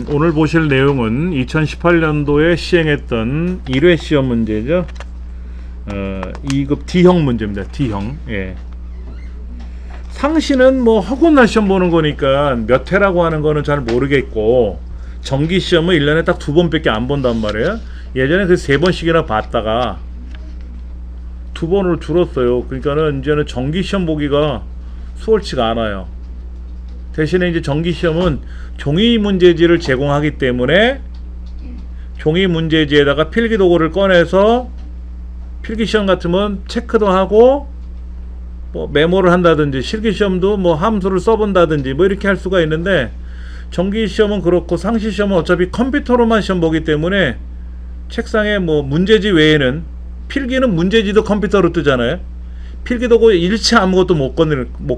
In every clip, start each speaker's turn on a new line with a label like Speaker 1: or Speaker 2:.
Speaker 1: 오늘 보실 내용은 2018년도에 시행했던 1회 시험 문제죠. 2급 D형 문제입니다. D형. 예. 상시는 뭐 허구날 시험 보는 거니까 몇 회라고 하는 거는 잘 모르겠고, 정기 시험은 1년에 딱 2번밖에 안 본단 말이에요. 예전에 그 3번씩이나 봤다가 2번으로 줄었어요. 그러니까는 이제는 정기 시험 보기가 수월치가 않아요. 대신에 이제 정기 시험은 종이 문제지를 제공하기 때문에 종이 문제지에다가 필기 도구를 꺼내서 필기 시험 같으면 체크도 하고 뭐 메모를 한다든지, 실기 시험도 뭐 함수를 써본다든지 뭐 이렇게 할 수가 있는데, 정기 시험은 그렇고 상시 시험은 어차피 컴퓨터로만 시험 보기 때문에 책상에 뭐 문제지 외에는, 필기는 문제지도 컴퓨터로 뜨잖아요. 필기 도구 일체 아무것도 못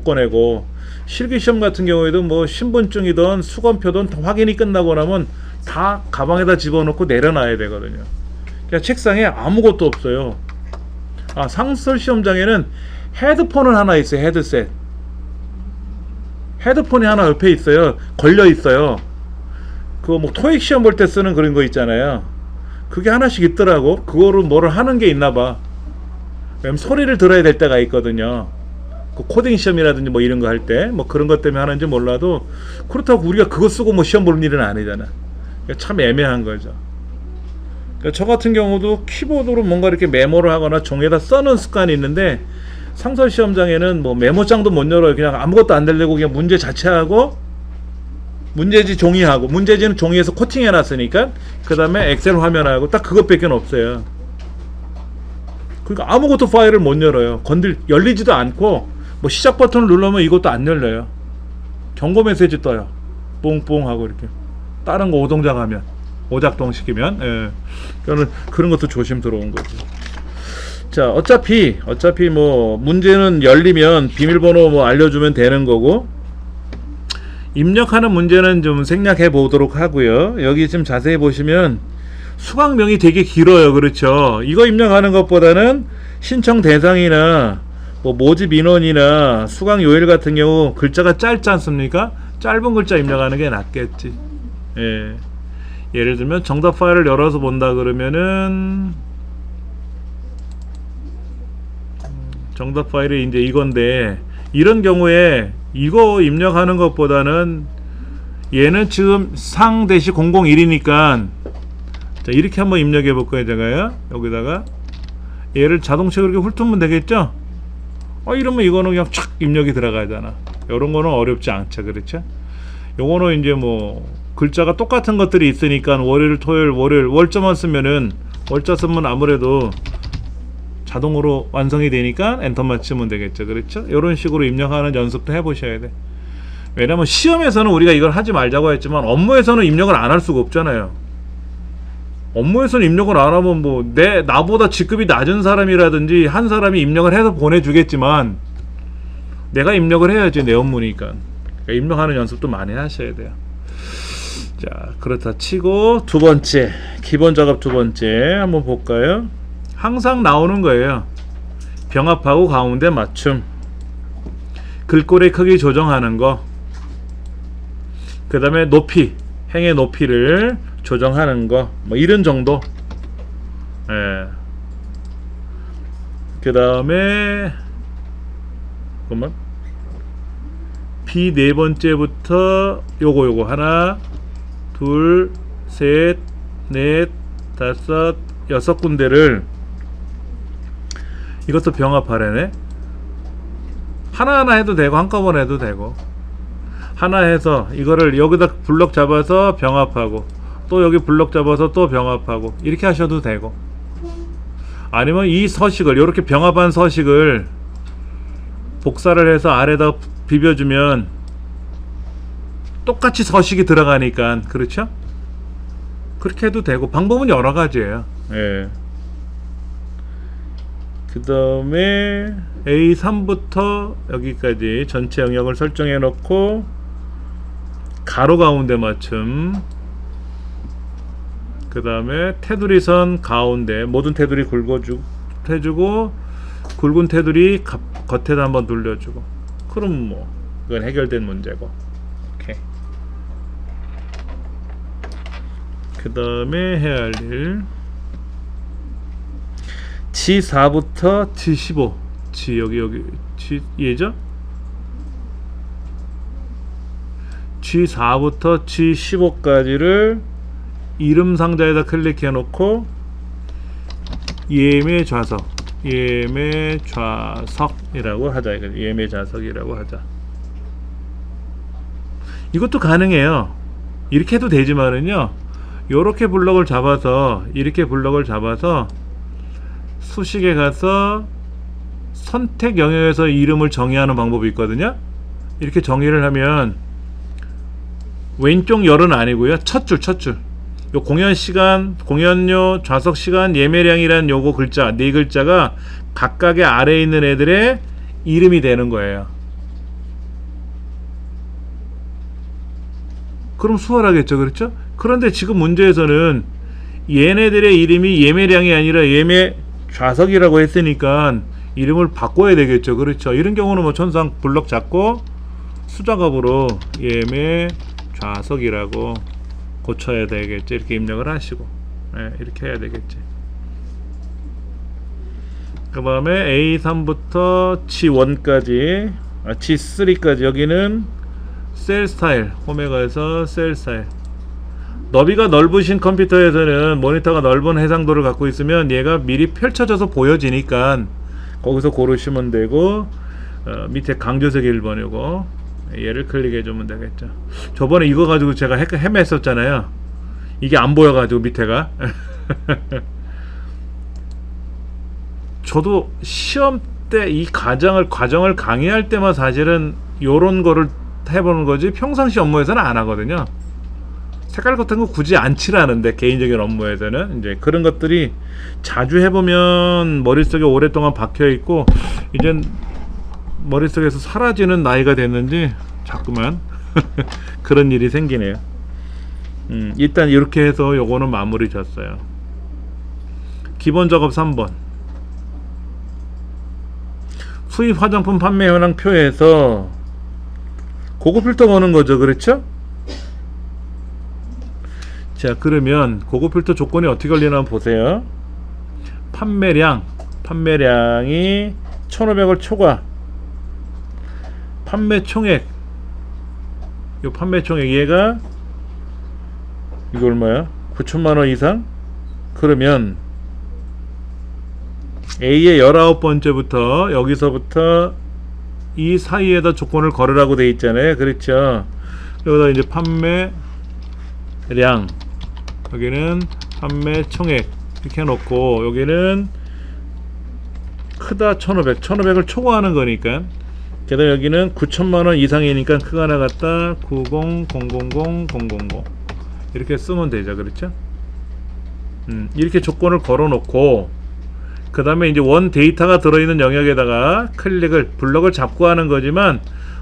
Speaker 1: 꺼내고, 실기 시험 같은 경우에도 뭐 신분증이든 수검표든 확인이 끝나고 나면 다 가방에다 집어넣고 내려놔야 되거든요. 그러니까 책상에 아무것도 없어요. 상설 시험장에는 헤드폰은 하나 있어요. 헤드셋. 헤드폰이 하나 옆에 있어요. 걸려 있어요. 그거 뭐 토익 시험 볼 때 쓰는 그런 거 있잖아요. 그게 하나씩 있더라고. 그거로 뭐를 하는 게 있나 봐. 왜냐면 소리를 들어야 될 때가 있거든요. 그 코딩 시험이라든지 뭐 이런 거 할 때 뭐 그런 것 때문에 하는지 몰라도, 그렇다고 우리가 그거 쓰고 뭐 시험 보는 일은 아니잖아. 그러니까 참 애매한 거죠. 그러니까 저 같은 경우도 키보드로 뭔가 이렇게 메모를 하거나 종이에다 써놓은 습관이 있는데, 상설 시험장에는 뭐 메모장도 못 열어요. 그냥 아무것도 안 들리고 그냥 문제 자체하고 문제지 종이하고, 문제지는 종이에서 코팅해 놨으니까 그 다음에 엑셀 화면하고 딱 그것밖에 없어요. 그러니까 아무것도 파일을 못 열어요. 열리지도 않고, 뭐 시작 버튼을 누르면 이것도 안 열려요. 경고 메시지 떠요. 뽕뽕 하고 이렇게. 다른 거 오동작하면, 오작동 시키면. 예. 그런 것도 조심 들어온 거죠. 자, 어차피 뭐 문제는 열리면 비밀번호 뭐 알려주면 되는 거고, 입력하는 문제는 좀 생략해 보도록 하고요. 여기 지금 자세히 보시면 수강명이 되게 길어요. 그렇죠? 이거 입력하는 것보다는 신청 대상이나 뭐 모집 인원이나 수강 요일 같은 경우 글자가 짧지 않습니까? 짧은 글자 입력하는 게 낫겠지. 예. 예를 들면 정답 파일을 열어서 본다 그러면은, 정답 파일이 이제 이건데, 이런 경우에 이거 입력하는 것보다는 얘는 지금 상-001이니까 자, 이렇게 한번 입력해 볼 거예요. 제가요. 여기다가 얘를 자동식으로 이렇게 훑으면 되겠죠? 이러면 이거는 그냥 촥 입력이 들어가잖아. 요런 거는 어렵지 않죠. 그렇죠? 요거는 이제 뭐 글자가 똑같은 것들이 있으니까 월요일, 토요일, 월요일, 월자만 쓰면은, 월자 쓰면 아무래도 자동으로 완성이 되니까 엔터만 치면 되겠죠. 그렇죠? 요런 식으로 입력하는 연습도 해보셔야 돼. 왜냐면 시험에서는 우리가 이걸 하지 말자고 했지만 업무에서는 입력을 안 할 수가 없잖아요. 업무에서는 입력을 안 하면 뭐 나보다 직급이 낮은 사람이라든지 한 사람이 입력을 해서 보내주겠지만, 내가 입력을 해야지, 내 업무니까. 그러니까 입력하는 연습도 많이 하셔야 돼요. 자, 그렇다 치고 두 번째, 기본 작업 두 번째 한번 볼까요? 항상 나오는 거예요. 병합하고 가운데 맞춤, 글꼴의 크기 조정하는 거, 그 다음에 높이, 행의 높이를 조정하는 거, 뭐 이런 정도. 예. 그 다음에 잠깐만, B 네 번째부터 요거 하나, 둘, 셋, 넷, 다섯, 여섯 군데를 이것도 병합하려네. 하나하나 해도 되고 한꺼번에 해도 되고, 하나 해서 이거를 여기다 블럭 잡아서 병합하고, 또 여기 블럭 잡아서 또 병합하고, 이렇게 하셔도 되고, 아니면 이 서식을, 이렇게 병합한 서식을 복사를 해서 아래다 비벼주면 똑같이 서식이 들어가니까. 그렇죠? 그렇게 해도 되고, 방법은 여러 가지예요. 예. 그 다음에 A3부터 여기까지 전체 영역을 설정해 놓고, 가로 가운데 맞춤, 그 다음에 테두리 선 가운데 모든 테두리 해주고, 굵은 테두리 겉에다 한번 눌러주고, 그럼 뭐 이건 해결된 문제고. 오케이. 그 다음에 해야 할 일 G4부터 G15 G 여기 G 얘죠? G4부터 G15까지를 이름 상자에다 클릭해 놓고 예매 좌석이라고 하자. 예매 좌석이라고 하자. 이것도 가능해요. 이렇게 해도 되지만은요, 요렇게 블럭을 잡아서 이렇게 블럭을 잡아서 수식에 가서 선택 영역에서 이름을 정의하는 방법이 있거든요. 이렇게 정의를 하면 왼쪽 열은 아니고요, 첫 줄 요 공연 시간, 공연료, 좌석 시간, 예매량이란 요거 글자 네 글자가 각각의 아래에 있는 애들의 이름이 되는 거예요. 그럼 수월하겠죠, 그렇죠? 그런데 지금 문제에서는 얘네들의 이름이 예매량이 아니라 예매 좌석이라고 했으니까 이름을 바꿔야 되겠죠, 그렇죠? 이런 경우는 뭐 천상 블럭 잡고 수작업으로 예매 좌석이라고 고쳐야 되겠죠. 이렇게 입력을 하시고, 네, 이렇게 해야 되겠지. 그 다음에 A3부터 G1까지, G3까지 여기는 셀 스타일, 홈에 가서 셀 스타일. 너비가 넓으신 컴퓨터에서는 모니터가 넓은 해상도를 갖고 있으면 얘가 미리 펼쳐져서 보여지니까 거기서 고르시면 되고, 밑에 강조색 1번 요거 얘를 클릭해 주면 되겠죠. 저번에 이거 가지고 제가 헤맸었잖아요. 이게 안 보여 가지고 밑에가 저도 시험 때 이 과정을 강의할 때만 사실은 요런 거를 해보는 거지 평상시 업무에서는 안 하거든요. 색깔 같은 거 굳이 안 칠하는데, 개인적인 업무에서는 이제 그런 것들이 자주 해보면 머릿속에 오랫동안 박혀 있고 이젠 머릿속에서 사라지는 나이가 됐는지 자꾸만 그런 일이 생기네요. 일단 이렇게 해서 요거는 마무리 졌어요. 기본 작업 3번. 수입 화장품 판매 현황 표에서 고급 필터 보는 거죠, 그렇죠? 자, 그러면 고급 필터 조건이 어떻게 걸리나 한번 보세요. 판매량이 1500을 초과. 판매 총액, 요 판매 총액 얘가 이거 얼마야? 9천만원 이상? 그러면 A의 19번째부터 여기서부터 이 사이에다 조건을 걸으라고 돼 있잖아요, 그렇죠? 여기다 이제 판매량, 여기는 판매 총액 이렇게 해놓고, 여기는 크다 1500을 초과하는 거니까, 게다가 여기는 9천만원 이상이니까 크가 나갔다 9000000 이렇게 쓰면 되죠, 그렇죠? 이렇게 조건을 걸어 놓고, 그 다음에 이제 원 데이터가 들어있는 영역에다가 블럭을 잡고 하는 거지만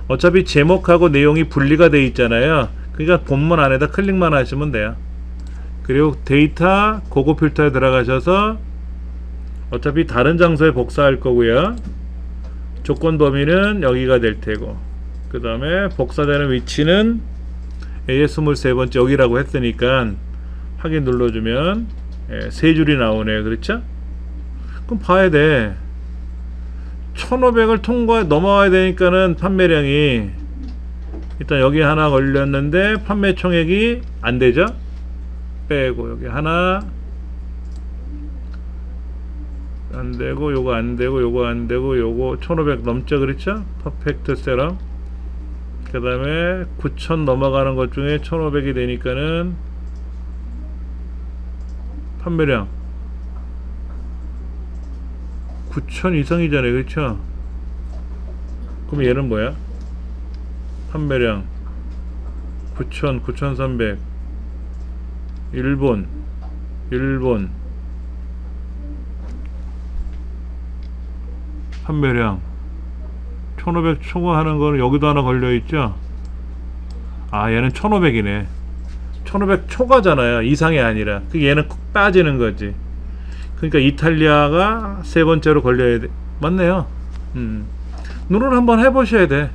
Speaker 1: 어차피 제목하고 내용이 분리가 돼 있잖아요. 그러니까 본문 안에다 클릭만 하시면 돼요. 그리고 데이터 고급 필터에 들어가셔서 어차피 다른 장소에 복사할 거고요. 조건 범위는 여기가 될 테고, 그 다음에 복사되는 위치는 A의 23번째 여기라고 했으니까 확인 눌러주면 세 줄이 나오네요, 그렇죠? 그럼 봐야 돼. 1500을 넘어와야 되니까는 판매량이 일단 여기 하나 걸렸는데 판매 총액이 안 되죠? 빼고 여기 하나 안 되고, 요거 안 되고, 요거 안 되고, 요거 1500 넘죠, 그렇죠? 퍼펙트 셋업. 그 다음에 9000 넘어가는 것 중에 1500이 되니까는 판매량 9000 이상이잖아요, 그렇죠? 그럼 얘는 뭐야? 판매량 9000, 9300 일본 판매량 1500 초과하는 거는 여기도 하나 걸려있죠? 아, 얘는 1500이네 1500 초과잖아요, 이상이 아니라. 그 얘는 콕 빠지는 거지. 그러니까 이탈리아가 세 번째로 걸려야 돼. 맞네요. 눈을 한번 해보셔야 돼.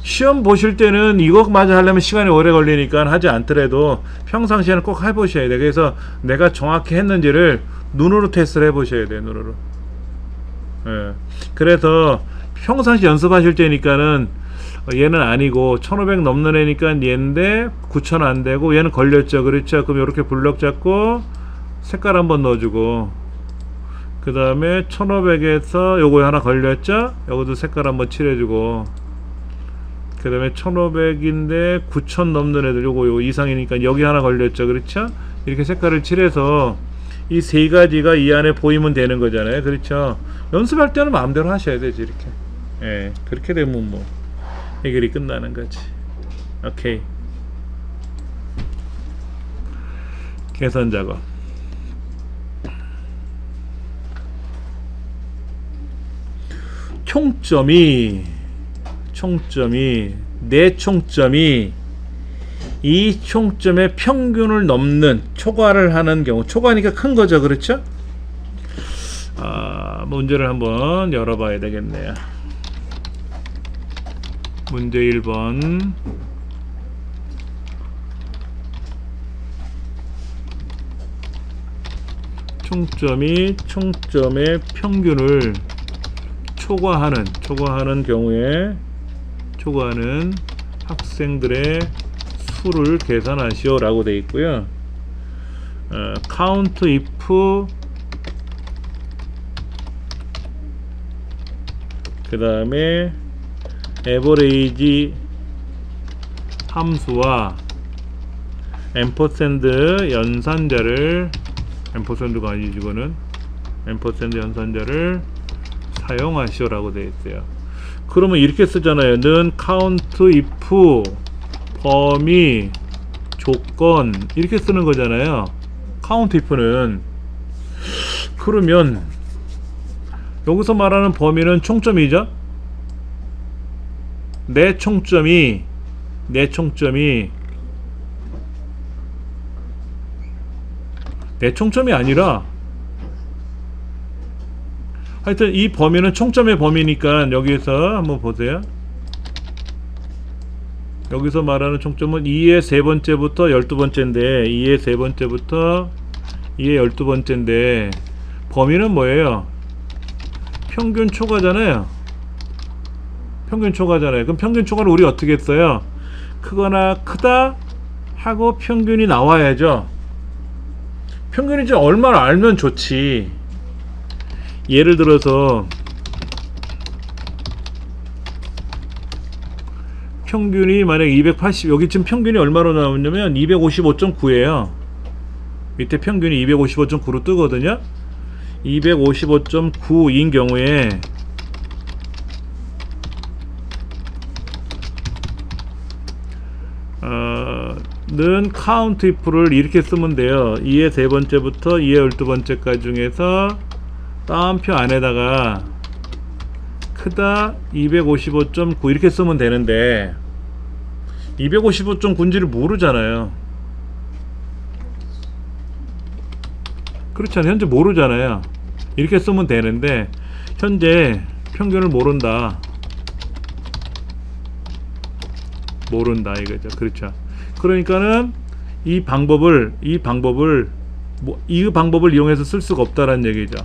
Speaker 1: 시험 보실 때는 이것마저 하려면 시간이 오래 걸리니까 하지 않더라도 평상시에는 꼭 해보셔야 돼. 그래서 내가 정확히 했는지를 눈으로 테스트를 해보셔야 돼. 눈으로. 예. 그래서 평상시 연습하실 때니까는 얘는 아니고 1500 넘는 애니까 얘인데 9000 안되고 얘는 걸렸죠. 그렇죠. 그럼 이렇게 블럭 잡고 색깔 한번 넣어주고, 그 다음에 1500에서 요거 하나 걸렸죠. 요것도 색깔 한번 칠해주고, 그 다음에 1500인데 9000 넘는 애들 요거 이상이니까 여기 하나 걸렸죠. 그렇죠. 이렇게 색깔을 칠해서 이 세 가지가 이 안에 보이면 되는 거잖아요. 그렇죠. 연습할 때는 마음대로 하셔야 되지. 이렇게. 예, 그렇게 되면 뭐 해결이 끝나는 거지. 오케이. 계산 작업. 내 총점이 이 총점의 평균을 넘는 초과를 하는 경우, 초과니까 큰 거죠. 그렇죠? 문제를 한번 열어봐야 되겠네요. 문제 1번. 총점이 총점의 평균을 초과하는 경우에 초과하는 학생들의 수를 계산하시오 라고 되어 있고요. count if 그 다음에 average 함수와 앰퍼샌드 연산자를, 앰퍼샌드가 아니지 이거는, 앰퍼샌드 연산자를 사용하시오 라고 되어 있어요. 그러면 이렇게 쓰잖아요. 는 count if 범위 조건 이렇게 쓰는 거잖아요. count if는. 그러면 여기서 말하는 범위는 총점이죠. 내 총점이 아니라 하여튼 이 범위는 총점의 범위니까 여기서 한번 보세요. 여기서 말하는 총점은 2의 세 번째부터 12번째인데 2의 세 번째부터 2의 12번째인데 범위는 뭐예요? 평균 초과잖아요. 그럼 평균 초과를 우리 어떻게 했어요? 크거나 크다 하고 평균이 나와야죠. 평균이 좀 얼마나 알면 좋지. 예를 들어서 평균이 만약 280, 여기 지금 평균이 얼마로 나오냐면 255.9예요. 밑에 평균이 255.9로 뜨거든요. 255.9인 경우에 는 count if를 이렇게 쓰면 돼요. 2의 세 번째부터 2의 12번째까지 중에서 따옴표 안에다가 크다 255.9 이렇게 쓰면 되는데 255.9인지를 모르잖아요. 그렇잖아요. 현재 모르잖아요. 이렇게 쓰면 되는데 현재 평균을 모른다 이거죠. 그렇죠. 그러니까는 이 방법을 이용해서 쓸 수가 없다라는 얘기죠.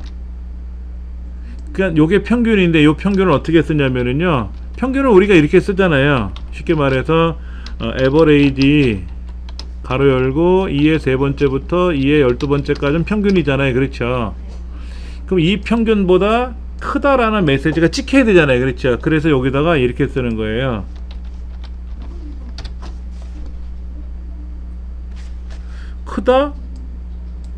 Speaker 1: 그러니까 요게 평균인데 요 평균을 어떻게 쓰냐면은요, 평균을 우리가 이렇게 쓰잖아요. 쉽게 말해서 average 가로 열고 2의 세 번째부터 2의 12번째까지는 평균이잖아요. 그렇죠. 그럼 이 평균보다 크다라는 메시지가 찍혀야 되잖아요. 그렇죠. 그래서 여기다가 이렇게 쓰는 거예요. 크다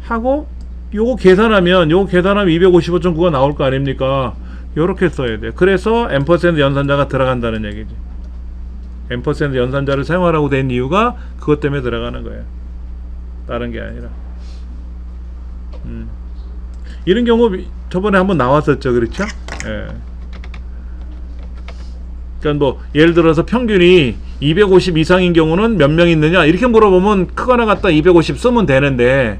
Speaker 1: 하고 요거 계산하면 255.9가 나올 거 아닙니까? 요렇게 써야 돼요. 그래서 앰퍼샌드 연산자가 들어간다는 얘기죠. 앰퍼샌드 연산자를 사용하라고 된 이유가 그것 때문에 들어가는 거예요. 다른 게 아니라. 이런 경우 저번에 한번 나왔었죠. 그렇죠? 예. 그러니까 뭐 예를 들어서 평균이 250 이상인 경우는 몇 명 있느냐 이렇게 물어보면 크거나 같다 250 쓰면 되는데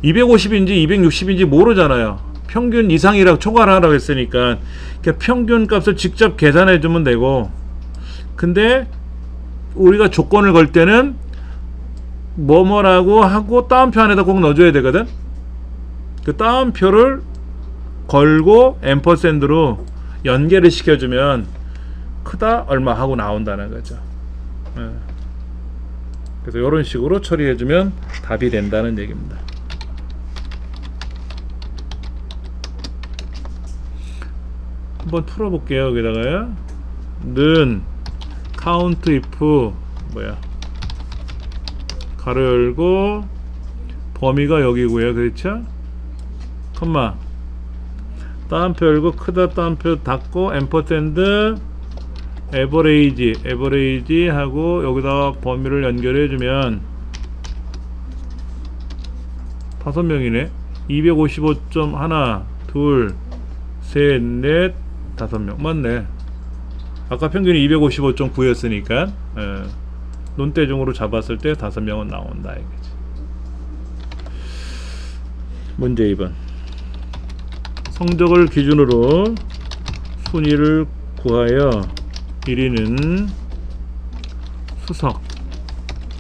Speaker 1: 250인지 260인지 모르잖아요. 평균 이상이라고 초과를 하라고 했으니까 그러니까 평균 값을 직접 계산해 주면 되고, 근데 우리가 조건을 걸 때는 뭐뭐라고 하고 따옴표 안에다 꼭 넣어줘야 되거든. 그 따옴표를 걸고 앰퍼샌드로 연결을 시켜주면 크다 얼마 하고 나온다는 거죠. 그래서 이런 식으로 처리해주면 답이 된다는 얘기입니다. 한번 풀어볼게요. 여기다가요. 는 count if 뭐야 가로 열고 범위가 여기고요. 그렇죠? 컴마 따옴표 열고 크다 따옴표 닫고 앰퍼샌드 에버레이지 하고 여기다가 범위를 연결해주면 5명이네. 255점 하나 둘 셋 넷 5명 맞네. 아까 평균이 255.9였으니까 논대중으로 잡았을 때 5명은 나온다 이거지. 문제 2번. 성적을 기준으로 순위를 구하여 1위는 수석,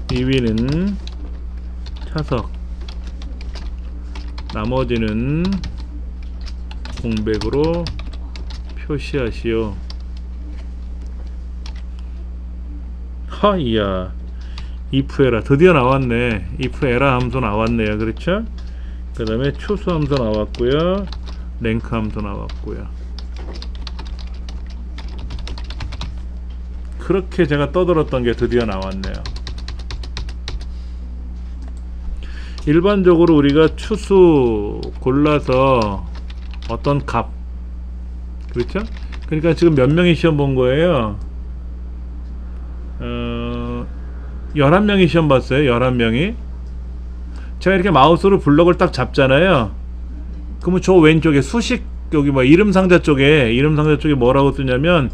Speaker 1: 2위는 차석, 나머지는 공백으로 표시하시오. 하이야, if 에라 드디어 나왔네. if 에라 함수 나왔네요. 그렇죠? 그 다음에 추수 함수 나왔고요. 랭크 함수 나왔고요. 그렇게 제가 떠들었던 게 드디어 나왔네요. 일반적으로 우리가 추수 골라서 어떤 값, 그렇죠? 그러니까 지금 몇 명이 시험 본 거예요? 11명이 시험 봤어요. 11명이. 제가 이렇게 마우스로 블럭을 딱 잡잖아요. 그러면 저 왼쪽에 수식, 여기 뭐 이름 상자 쪽에 뭐라고 뜨냐면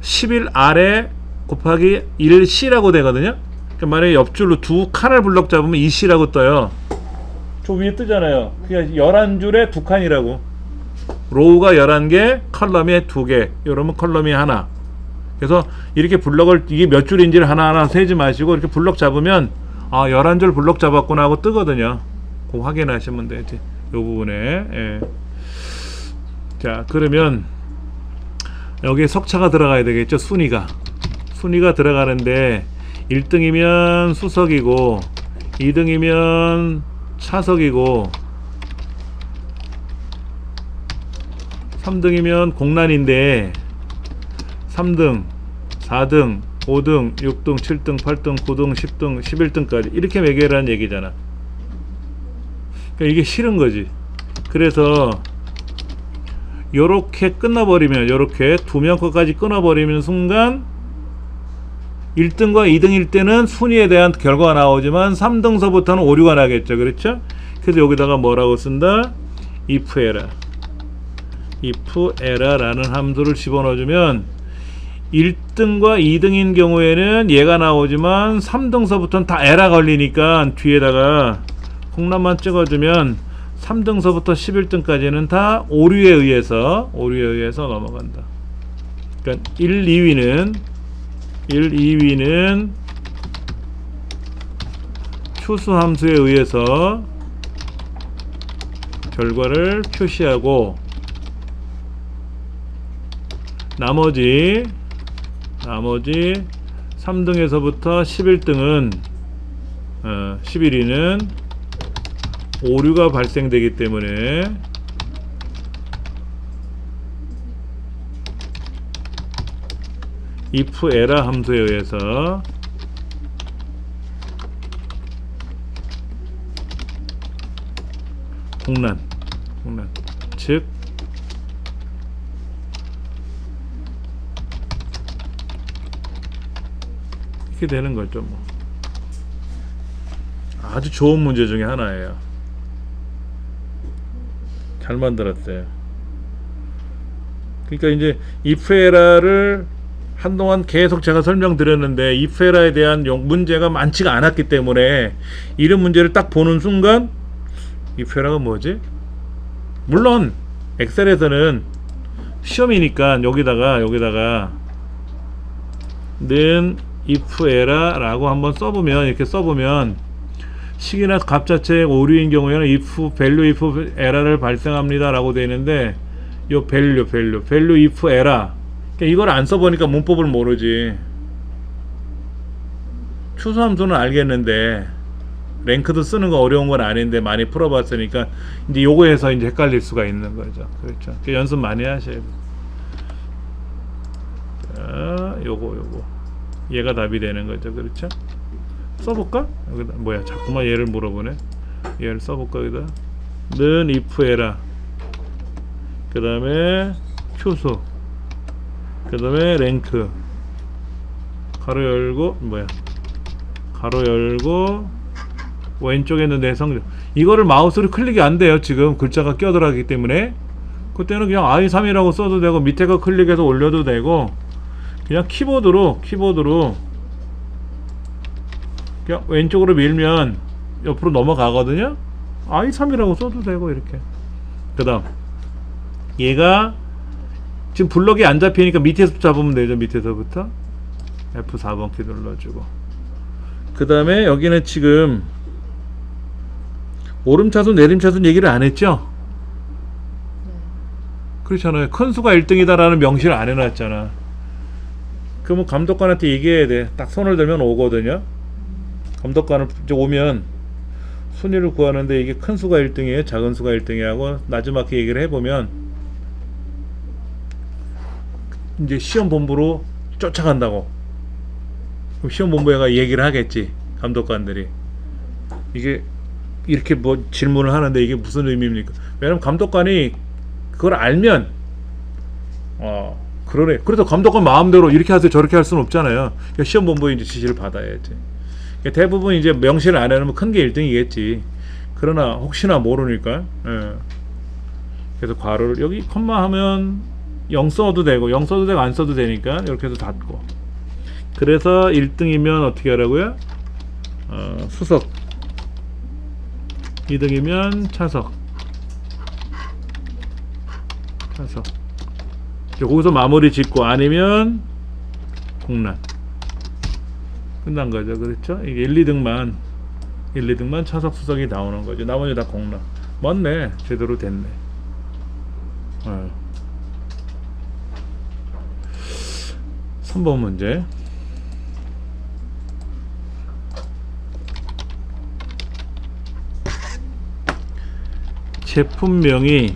Speaker 1: 11 아래 곱하기 1C라고 되거든요. 그러니까 만약에 옆줄로 두 칸을 블럭 잡으면 2C라고 떠요. 저 위에 뜨잖아요. 그냥 11줄에 두 칸이라고. 로우가 11개, 컬럼이 2개. 이러면 컬럼이 하나. 그래서 이렇게 블럭을, 이게 몇 줄인지를 하나하나 세지 마시고 이렇게 블럭 잡으면 11줄 블럭 잡았구나 하고 뜨거든요. 그거 확인하시면 되지. 요 부분에. 예. 자, 그러면 여기에 석차가 들어가야 되겠죠. 순위가 들어가는데 1등이면 수석이고 2등이면 차석이고 3등이면 공란인데 3등, 4등, 5등, 6등, 7등, 8등, 9등, 10등, 11등까지 이렇게 매겨라는 얘기잖아. 그러니까 이게 싫은 거지. 그래서 요렇게 끝나버리면, 요렇게 두 명 것까지 끊어버리는 순간 1등과 2등일 때는 순위에 대한 결과가 나오지만 3등서부터는 오류가 나겠죠. 그렇죠? 그래서 여기다가 뭐라고 쓴다? if er라는 함수를 집어넣어주면 1등과 2등인 경우에는 얘가 나오지만 3등서부터는 다 에라 걸리니까 뒤에다가 콩란만 찍어주면 3등서부터 11등까지는 다 오류에 의해서 넘어간다. 그러니까 1, 2위는 추수함수에 의해서 결과를 표시하고 나머지 3등에서부터 11등은 11위는 오류가 발생되기 때문에 if 에라 함수에 의해서 공란 즉 이렇게 되는 거죠. 뭐 아주 좋은 문제 중에 하나예요. 잘 만들었어요. 그러니까 이제 if 에라를 한동안 계속 제가 설명드렸는데 if 에라에 대한 문제가 많지가 않았기 때문에 이런 문제를 딱 보는 순간 if 에라가 뭐지? 물론 엑셀에서는 시험이니까 여기다가 는 if 에라 라고 한번 써보면, 이렇게 써보면 식이나 값 자체의 오류인 경우에는 if value if 에라를 발생합니다 라고 되어 있는데, 요 value if 에라, 이걸 안 써보니까 문법을 모르지. 추수함수는 알겠는데 랭크도 쓰는 거 어려운 건 아닌데 많이 풀어봤으니까 이제 요거에서 이제 헷갈릴 수가 있는 거죠. 그렇죠. 연습 많이 하셔야 돼요. 자, 요거 얘가 답이 되는 거죠. 그렇죠. 써볼까? 여기다 뭐야, 자꾸만 얘를 물어보네. 얘를 써볼까? 여기다 는 if 에라, 그 다음에 추수, 그 다음에 랭크, 가로 열고 뭐야, 가로 열고 왼쪽에 있는 내성적, 이거를 마우스로 클릭이 안 돼요. 지금 글자가 껴들어가기 때문에. 그때는 그냥 i3이라고 써도 되고 밑에 거 클릭해서 올려도 되고, 그냥 키보드로 그냥 왼쪽으로 밀면 옆으로 넘어가거든요. i3이라고 써도 되고 이렇게. 그 다음 얘가 지금 블럭이 안 잡히니까 밑에서 잡으면 되죠. 밑에서부터 F4번 키 눌러주고, 그 다음에 여기는 지금 오름차순 내림차순 얘기를 안 했죠? 그렇잖아요. 큰 수가 1등이다 라는 명시를 안 해놨잖아. 그러면 감독관한테 얘기해야 돼. 딱 손을 들면 오거든요. 감독관을 이제 오면 순위를 구하는데 이게 큰 수가 1등이에요, 작은 수가 1등이에요 하고 나지막히 얘기를 해보면 이제 시험본부로 쫓아간다고. 그럼 시험본부가 얘기를 하겠지. 감독관들이 이게 이렇게 뭐 질문을 하는데 이게 무슨 의미입니까? 왜냐면 감독관이 그걸 알면 그러네. 그래서 감독관 마음대로 이렇게 하세요 저렇게 할 수는 없잖아요. 그러니까 시험본부에 이제 지시를 받아야지. 그러니까 대부분 이제 명시를 안 해놓으면 큰 게 1등이겠지. 그러나 혹시나 모르니까. 예. 그래서 괄호를 여기 컴마 하면 0 써도 되고 0 써도 되고 안 써도 되니까 이렇게 해서 닫고. 그래서 1등이면 어떻게 하라고요? 수석, 2등이면 차석. 거기서 마무리 짓고, 아니면 공란. 끝난 거죠. 그렇죠? 이게 1, 2등만 차석 수석이 나오는 거죠. 나머지 다 공란. 맞네. 제대로 됐네. 3번 문제. 제품명이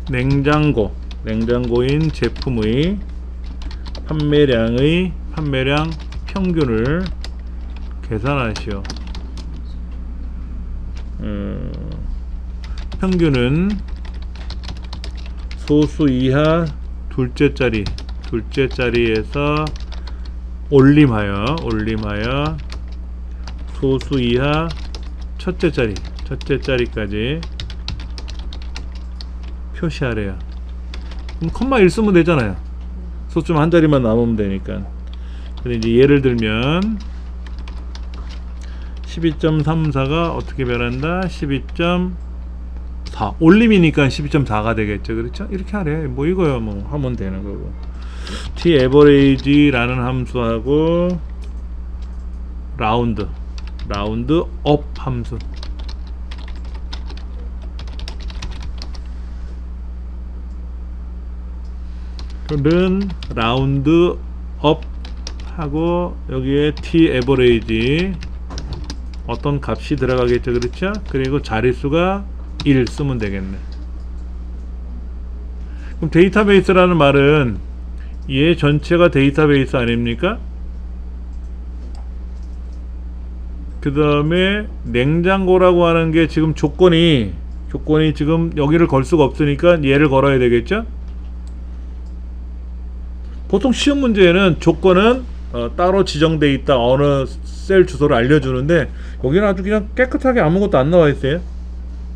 Speaker 1: 냉장고인 제품의 판매량 평균을 계산하시오. 평균은 소수 이하 둘째 자리에서 올림하여 소수 이하 첫째 자리까지 표시하래요. 그럼 컴마 1 쓰면 되잖아요. 소수점 한 자리만 남으면 되니까. 근데 이제 예를 들면 12.34가 어떻게 변한다? 12.4 올림이니까 12.4가 되겠죠. 그렇죠? 이렇게 하래. 뭐 이거야 뭐 하면 되는 거고. t average라는 함수하고 라운드 업 함수, 는 라운드 업 하고 여기에 t average 어떤 값이 들어가겠죠. 그렇죠? 그리고 자릿수가 1 쓰면 되겠네. 그럼 데이터베이스라는 말은 얘 전체가 데이터베이스 아닙니까? 그 다음에 냉장고라고 하는 게 지금 조건이 지금 여기를 걸 수가 없으니까 얘를 걸어야 되겠죠? 보통 시험 문제에는 조건은 따로 지정돼 있다, 어느 셀 주소를 알려주는데 여기는 아주 그냥 깨끗하게 아무것도 안 나와 있어요.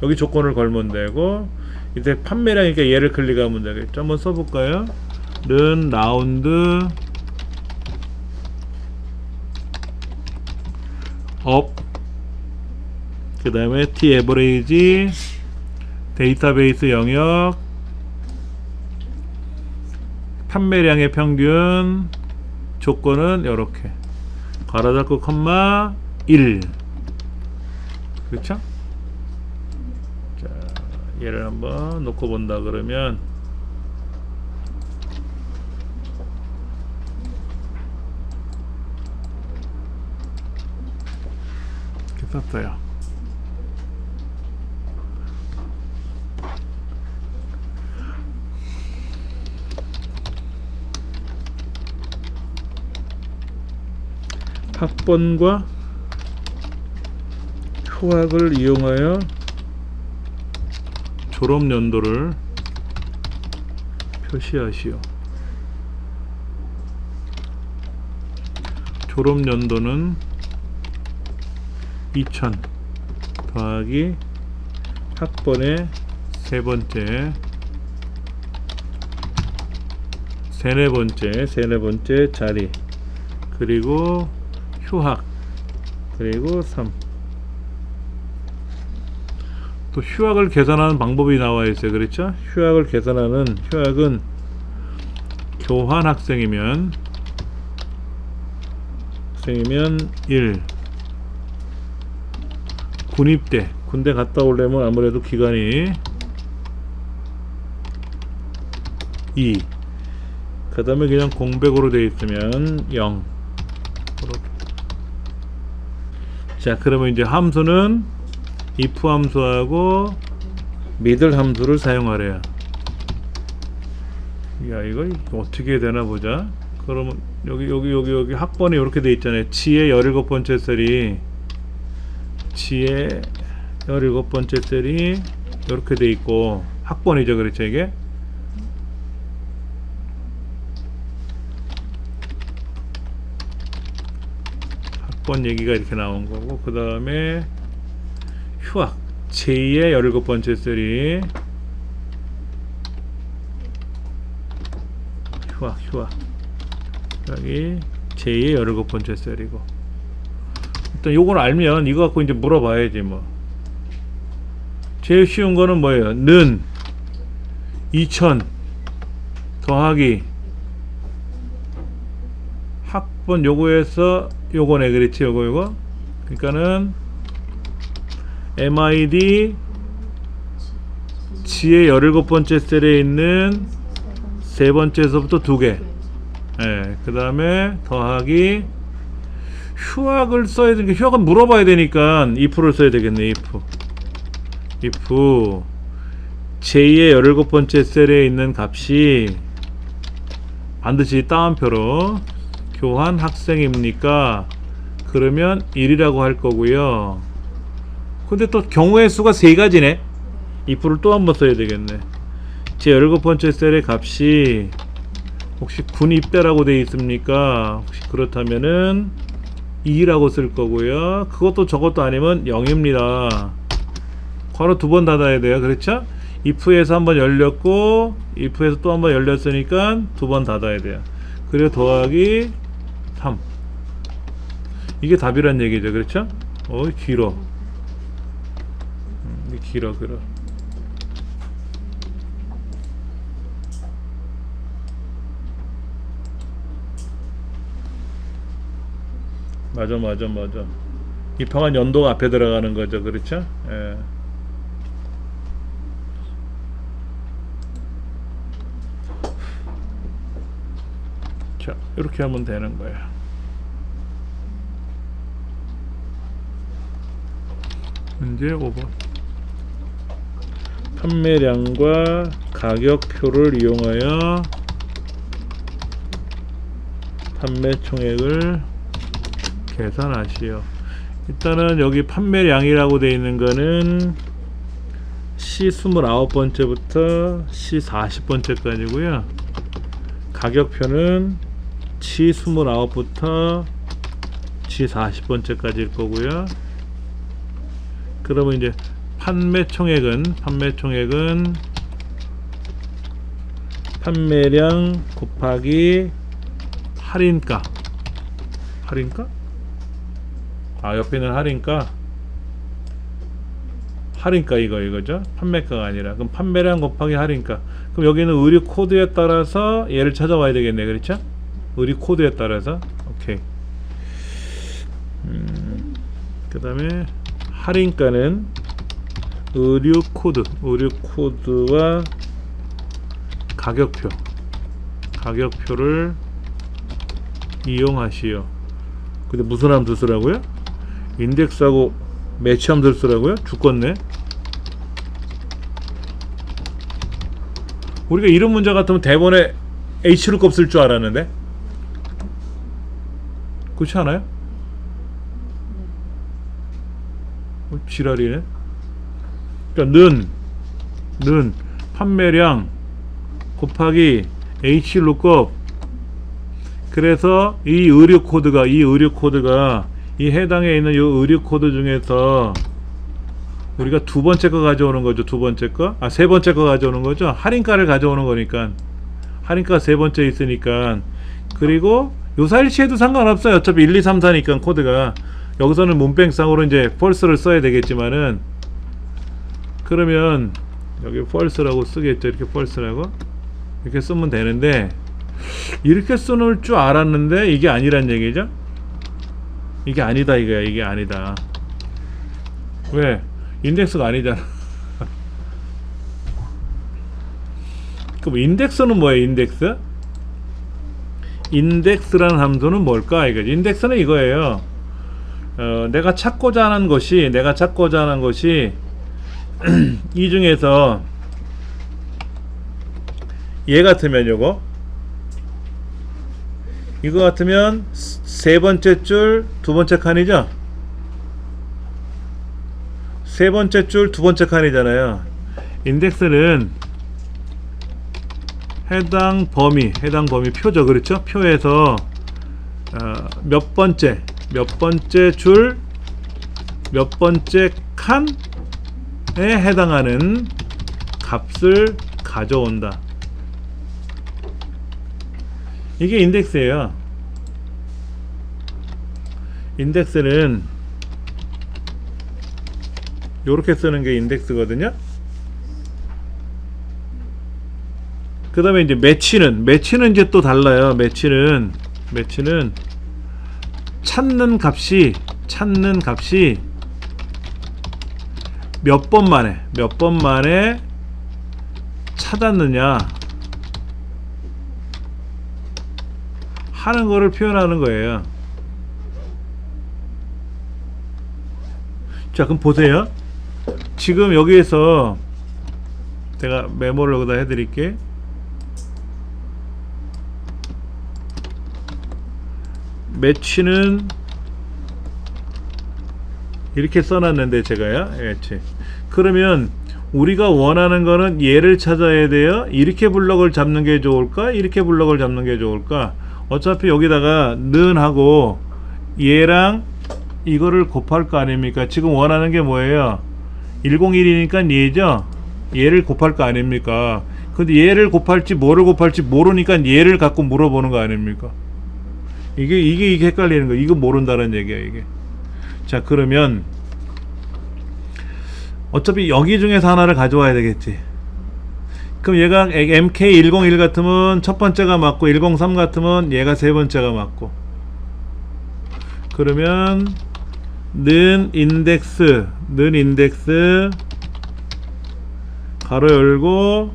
Speaker 1: 여기 조건을 걸면 되고, 이제 판매량이니까 얘를 클릭하면 되겠죠. 한번 써볼까요? 는 라운드 업, 그 다음에 t 판매량의 평균 조건은 이렇게 괄호 닫고 컴마 1. 그렇죠? 자, 얘를 한번 놓고 본다 그러면 이렇게 썼어요. 학번과 휴학을 이용하여 졸업 연도를 표시하시오. 졸업 연도는 2000 더하기 학번의 세 번째, 세네 번째 자리, 그리고 휴학, 그리고 3. 또 휴학을 계산하는 방법이 나와 있어요. 그렇죠? 휴학은 교환 학생이면 1. 군입대, 군대 갔다 오려면 아무래도 기간이 2. 그 다음에 그냥 공백으로 되어 있으면 0. 자, 그러면 이제 함수는 if 함수하고 middle 함수를 사용하래요. 야, 이거 어떻게 되나 보자. 그러면 여기 학번이 이렇게 돼 있잖아요. 지의 17번째 셀이 이렇게 돼 있고 학번이죠. 그렇죠? 이게 학번 얘기가 이렇게 나온 거고, 그 다음에 휴학 제2의 17번째 셀이 휴학 여기 제2의 17번째 셀이고, 일단 요걸 알면 이거 갖고 이제 물어봐야지. 뭐 제일 쉬운 거는 뭐예요? 는 2000 더하기 학번 요거에서 요거네. 그렇지? 요거 그러니까는 MID G의 17번째 셀에 있는 세 번째에서부터 2개. 예, 그 다음에 더하기 휴학을 써야 되니까, 휴학은 물어봐야 되니까 if를 써야 되겠네. if J의 17번째 셀에 있는 값이 반드시 따옴표로 교환 학생입니까? 그러면 1이라고 할 거고요. 근데 또 경우의 수가 3가지네. if를 또 한번 써야 되겠네. 제 17번째 셀의 값이 혹시 군입대라고 되어 있습니까? 혹시 그렇다면은 2라고 쓸 거고요. 그것도 저것도 아니면 0입니다. 괄호 2번 닫아야 돼요. 그렇죠? if에서 한번 열렸고 if에서 또 한번 열렸으니까 2번 닫아야 돼요. 그리고 더하기 3. 이게 답이란 얘기죠. 그렇죠? 길어. 길어. 맞아. 입학한 연도가 앞에 들어가는 거죠. 그렇죠? 예. 자, 이렇게 하면 되는 거야. 문제 5번. 판매량과 가격표를 이용하여 판매 총액을 계산하시오. 일단은 여기 판매량이라고 되어 있는 거는 C 29번째부터 C 40번째까지고요. 가격표는 C 29부터 C 40번째까지일 거고요. 그러면 이제 판매 총액은 판매량 곱하기 할인가? 옆에는 할인가? 할인가 이거죠. 판매가가 아니라. 그럼 판매량 곱하기 할인가. 그럼 여기는 의류 코드에 따라서 얘를 찾아와야 되겠네. 그렇죠? 의류 코드에 따라서. 오케이. 그 다음에 할인가는 의류 코드와 가격표를 이용하시오. 근데 무슨 함수 쓰라고요? 인덱스하고 매치 함수를 쓰라고요? 죽겠네. 우리가 이런 문제 같으면 대본에 Hlookup 쓸 줄 알았는데, 그렇지 않아요? 지랄이네. 그러니까 는 판매량 곱하기 Hlookup. 그래서 이 의류 코드가 이 해당에 있는 이 의류 코드 중에서 우리가 두 번째 거 가져오는 거죠. 세 번째 거 가져오는 거죠. 할인가를 가져오는 거니까. 할인가 세 번째 있으니까. 그리고 요사일치해도 상관없어요. 어차피 1, 2, 3, 4니까 코드가. 여기서는 문뱅상으로 이제 false를 써야 되겠지만은, 그러면 여기 false라고 쓰겠죠. 이렇게 false라고 이렇게 쓰면 되는데, 이렇게 써놓을 줄 알았는데 이게 아니란 얘기죠. 이게 아니다 이거야. 이게 아니다. 왜? 인덱스가 아니잖아. 그럼 인덱스는 뭐예요? 인덱스라는 함수는 뭘까? 이거지. 인덱스는 이거예요. 내가 찾고자 하는 것이 이 중에서 얘 같으면 이거 같으면 세 번째 줄 두 번째 칸이죠. 세 번째 줄 두 번째 칸이잖아요. 인덱스는 해당 범위 표죠. 그렇죠? 표에서 몇 번째 줄 몇 번째 칸에 해당하는 값을 가져온다. 이게 인덱스예요. 인덱스는 요렇게 쓰는 게 인덱스거든요. 그 다음에 이제 매치는 이제 또 달라요. 매치는 찾는 값이 몇 번 만에 찾았느냐 하는 거를 표현하는 거예요. 자, 그럼 보세요. 지금 여기에서 제가 메모를 여기다 해드릴게. 매치는 이렇게 써놨는데 제가요. 그러면 우리가 원하는 거는 얘를 찾아야 돼요. 이렇게 블럭을 잡는 게 좋을까? 이렇게 블럭을 잡는 게 좋을까? 어차피 여기다가 는 하고 얘랑 이거를 곱할 거 아닙니까? 지금 원하는 게 뭐예요? 101이니까 얘죠? 얘를 곱할 거 아닙니까? 근데 얘를 곱할지 뭐를 곱할지 모르니까 얘를 갖고 물어보는 거 아닙니까? 이게 헷갈리는 거. 이거 모른다는 얘기야, 이게. 자, 그러면 어차피 여기 중에서 하나를 가져와야 되겠지. 그럼 얘가 MK101 같으면 첫 번째가 맞고 103 같으면 얘가 세 번째가 맞고. 그러면 는 인덱스 가로 열고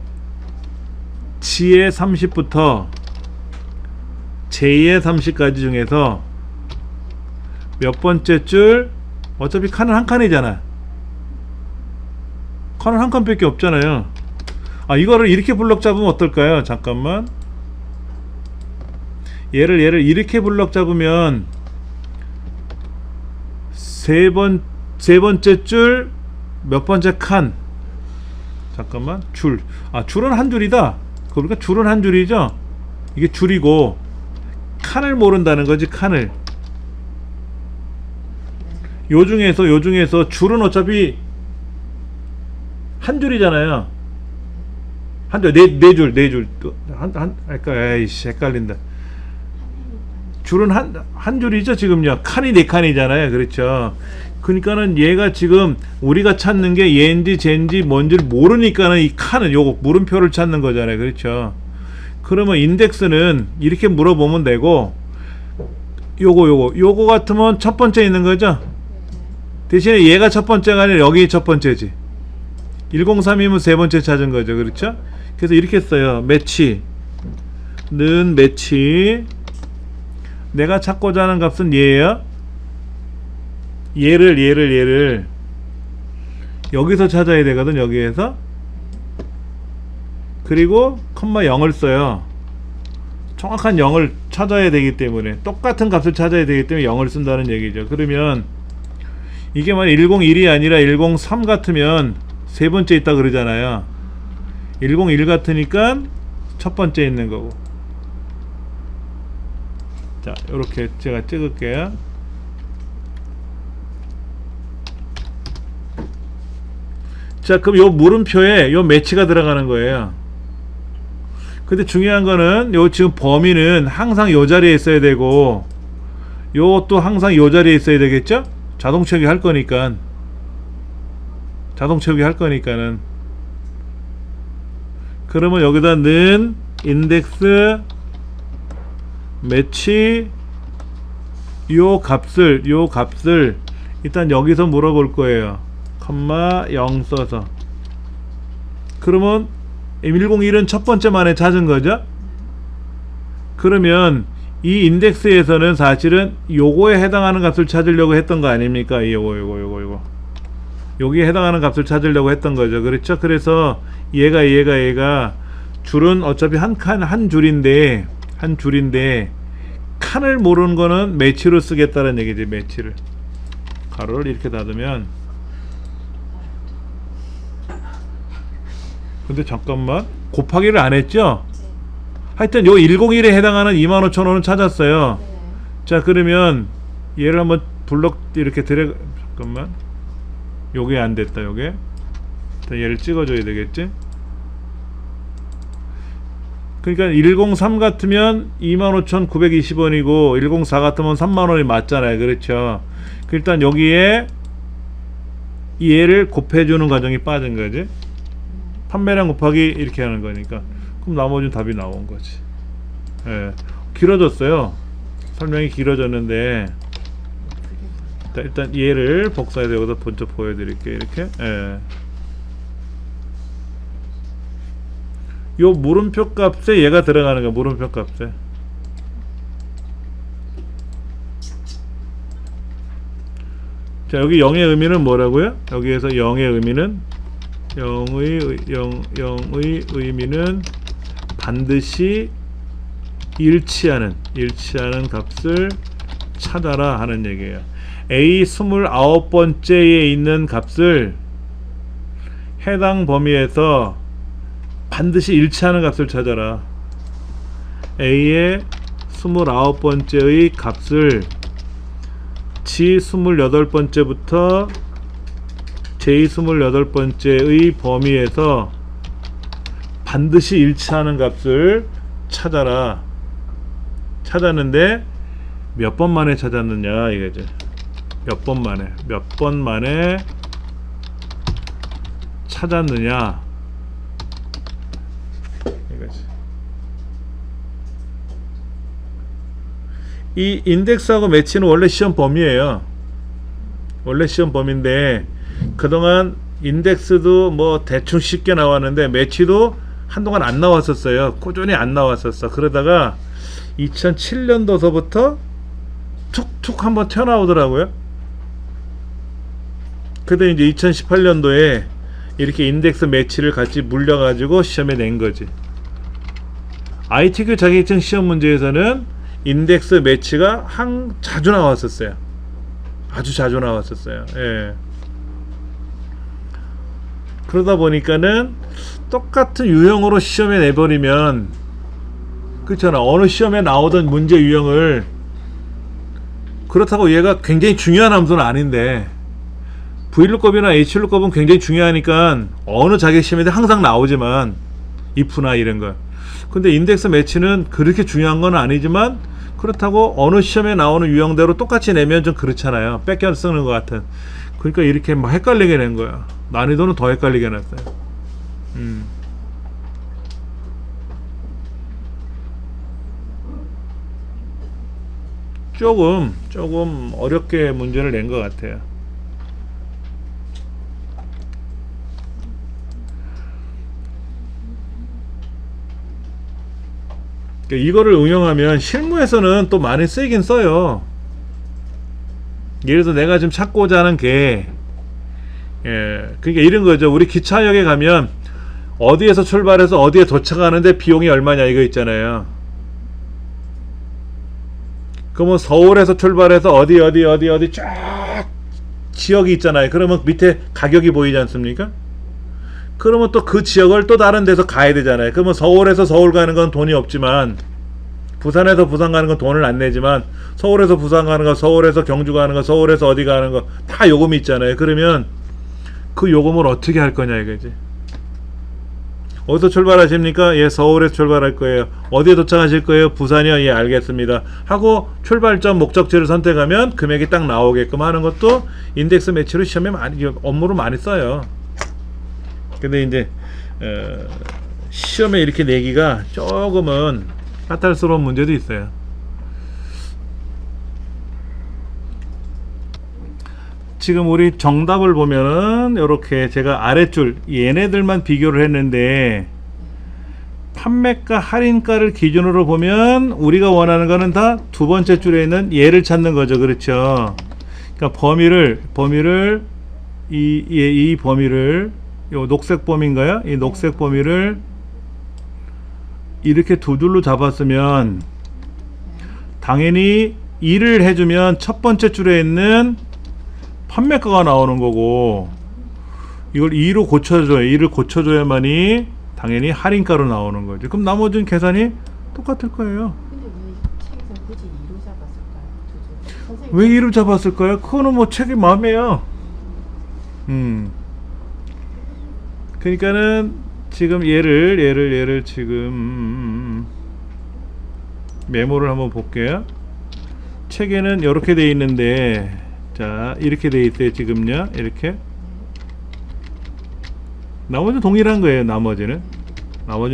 Speaker 1: G의 30부터 J의 30까지 중에서 몇 번째 줄, 어차피 칸은 한 칸이잖아. 칸은 한 칸밖에 없잖아요. 이거를 이렇게 블럭 잡으면 어떨까요? 잠깐만. 얘를 이렇게 블럭 잡으면 세 번째 줄 몇 번째 칸. 잠깐만. 줄은 한 줄이다. 그러니까 줄은 한 줄이죠. 이게 줄이고 칸을 모른다는 거지. 칸을. 요 중에서 줄은 어차피 한 줄이잖아요. 한 줄, 네 줄. 에이씨, 헷갈린다. 줄은 한 줄이죠, 지금요. 칸이 네 칸이잖아요. 그렇죠. 그러니까는 얘가 지금 우리가 찾는 게 얘인지 쟤인지 뭔지를 모르니까는 이 칸은 요거 물음표를 찾는 거잖아요. 그렇죠? 그러면 인덱스는 이렇게 물어보면 되고, 요거 같으면 첫 번째 있는 거죠? 대신에 얘가 첫 번째가 아니라 여기 첫 번째지. 103이면 세 번째 찾은 거죠. 그렇죠? 그래서 이렇게 써요. 매치는 매치. 내가 찾고자 하는 값은 얘예요. 얘를 여기서 찾아야 되거든. 여기에서. 그리고 컴마 0을 써요. 정확한 0을 찾아야 되기 때문에, 똑같은 값을 찾아야 되기 때문에 0을 쓴다는 얘기죠. 그러면 이게 만약 101이 아니라 103 같으면 세 번째 있다 그러잖아요. 101 같으니까 첫 번째 있는 거고. 자, 요렇게 제가 찍을게요. 자, 그럼 요 물음표에 요 매치가 들어가는 거예요. 근데 중요한 거는 요 지금 범위는 항상 요 자리에 있어야 되고, 요것도 항상 요 자리에 있어야 되겠죠? 자동 채우기 할 거니까. 그러면 여기다 는 인덱스 매치 요 값을 일단 여기서 물어볼 거예요. 컴마 0 써서. 그러면 101은 첫 번째 만에 찾은 거죠. 그러면 이 인덱스에서는 사실은 요거에 해당하는 값을 찾으려고 했던 거 아닙니까? 요거 여기에 해당하는 값을 찾으려고 했던 거죠. 그렇죠? 그래서 얘가 줄은 어차피 한 줄인데 칸을 모르는 거는 매치로 쓰겠다는 얘기지. 매치를 가로를 이렇게 닫으면, 근데 잠깐만, 곱하기를 안 했죠? 하여튼 요 101에 해당하는 25,000원은 찾았어요. 자, 그러면 얘를 한번 블럭 이렇게 잠깐만, 요게 안 됐다. 요게 얘를 찍어줘야 되겠지? 그러니까 103 같으면 25,920원이고 104 같으면 3만원이 맞잖아요. 그렇죠? 일단 여기에 얘를 곱해주는 과정이 빠진 거지. 판매량 곱하기 이렇게 하는 거니까. 그럼 나머지는 답이 나온 거지. 예. 길어졌어요. 설명이 길어졌는데, 일단 얘를 복사해서 여기다 먼저 보여드릴게요. 이렇게. 예. 요 물음표 값에 얘가 들어가는 거야. 물음표 값에. 자, 여기 0의 의미는 뭐라고요? 여기에서 0의 의미는, 0의 의미는 반드시 일치하는 값을 찾아라 하는 얘기예요. A 29번째에 있는 값을 해당 범위에서 반드시 일치하는 값을 찾아라. A의 29번째의 값을 G 28번째부터 J 28번째의 범위에서 반드시 일치하는 값을 찾아라. 찾았는데 몇 번 만에 찾았느냐 이거죠. 몇 번 만에 찾았느냐 이거지. 이 인덱스하고 매치는 원래 시험 범위예요. 원래 시험 범위인데 그동안 인덱스도 뭐 대충 쉽게 나왔는데 매치도 한동안 안 나왔었어요. 꾸준히 안 나왔었어. 그러다가 2007년도서부터 툭툭 한번 튀어나오더라고요. 근데 이제 2018년도에 이렇게 인덱스 매치를 같이 물려가지고 시험에 낸 거지. ITQ 자격증 시험 문제에서는 인덱스 매치가 자주 나왔었어요. 아주 자주 나왔었어요. 예. 그러다 보니까는 똑같은 유형으로 시험에 내버리면, 그렇잖아. 어느 시험에 나오던 문제 유형을, 그렇다고 얘가 굉장히 중요한 함수는 아닌데 Vlookup이나 Hlookup은 굉장히 중요하니까 어느 자격 시험에도 항상 나오지만 if나 이런 거. 근데 인덱스 매치는 그렇게 중요한 건 아니지만 그렇다고 어느 시험에 나오는 유형대로 똑같이 내면 좀 그렇잖아요. 뺏겨 쓰는 것 같은. 그러니까 이렇게 막 헷갈리게 낸 거야. 난이도는 더 헷갈리게 냈어요. 조금 어렵게 문제를 낸 것 같아요. 그러니까 이거를 응용하면 실무에서는 또 많이 쓰이긴 써요. 예를 들어 내가 지금 찾고자 하는 게, 그러니까 이런 거죠. 우리 기차역에 가면 어디에서 출발해서 어디에 도착하는데 비용이 얼마냐 이거 있잖아요. 그러면 서울에서 출발해서 어디 쫙 지역이 있잖아요. 그러면 밑에 가격이 보이지 않습니까? 그러면 또 그 지역을 또 다른 데서 가야 되잖아요. 그러면 서울에서 서울 가는 건 돈이 없지만, 부산에서 부산 가는 건 돈을 안 내지만, 서울에서 부산 가는 거, 서울에서 경주 가는 거, 서울에서 어디 가는 거 다 요금이 있잖아요. 그러면 그 요금을 어떻게 할 거냐 이거지. 어디서 출발하십니까? 예, 서울에서 출발할 거예요. 어디에 도착하실 거예요? 부산이요. 예, 알겠습니다. 하고 출발점 목적지를 선택하면 금액이 딱 나오게끔 하는 것도 인덱스 매치로 시험에 많이, 업무로 많이 써요. 근데 이제 시험에 이렇게 내기가 조금은 까탈스러운 문제도 있어요. 지금 우리 정답을 보면은 이렇게 제가 아랫줄 얘네들만 비교를 했는데, 판매가 할인가를 기준으로 보면 우리가 원하는 거는 다 두 번째 줄에 있는 얘를 찾는 거죠. 그렇죠? 그러니까 범위를 이 범위를, 요 녹색 범위인가요? 이 녹색 범위를 이렇게 두 줄로 잡았으면 당연히 2를 해주면 첫 번째 줄에 있는 판매가가 나오는 거고, 이걸 2로 고쳐줘요. 2를 고쳐줘야만이 당연히 할인가로 나오는 거죠. 그럼 나머지는 계산이 똑같을 거예요.
Speaker 2: 근데 왜 책에서 굳이 2로 잡았을까요?
Speaker 1: 왜 2로 잡았을까요? 그거는 뭐 책의 마음이에요. 그러니까는 지금 얘를 지금 메모를 한번 볼게요. 책에는 이렇게 돼 있는데, 자 이렇게 돼 있어요. 지금요 이렇게. 나머지는 동일한 거예요. 나머지는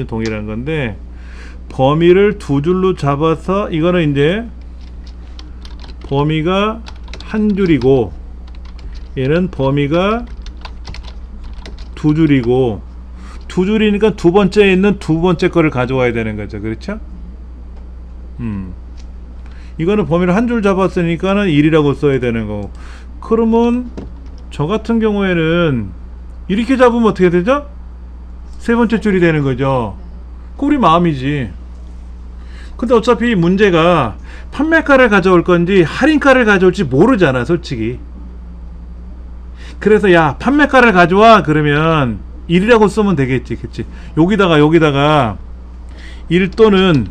Speaker 1: 동일한 건데, 범위를 두 줄로 잡아서, 이거는 이제 범위가 한 줄이고 얘는 범위가 두 줄이고, 두 줄이니까 두 번째에 있는 두 번째 거를 가져와야 되는 거죠. 그렇죠? 이거는 범위를 한 줄 잡았으니까는 1이라고 써야 되는 거고, 그러면 저 같은 경우에는 이렇게 잡으면 어떻게 되죠? 세 번째 줄이 되는 거죠. 그 우리 마음이지. 근데 어차피 문제가 판매가를 가져올 건지 할인가를 가져올지 모르잖아, 솔직히. 그래서 야, 판매가를 가져와 그러면 1이라고 쓰면 되겠지. 그치? 여기다가 1 또는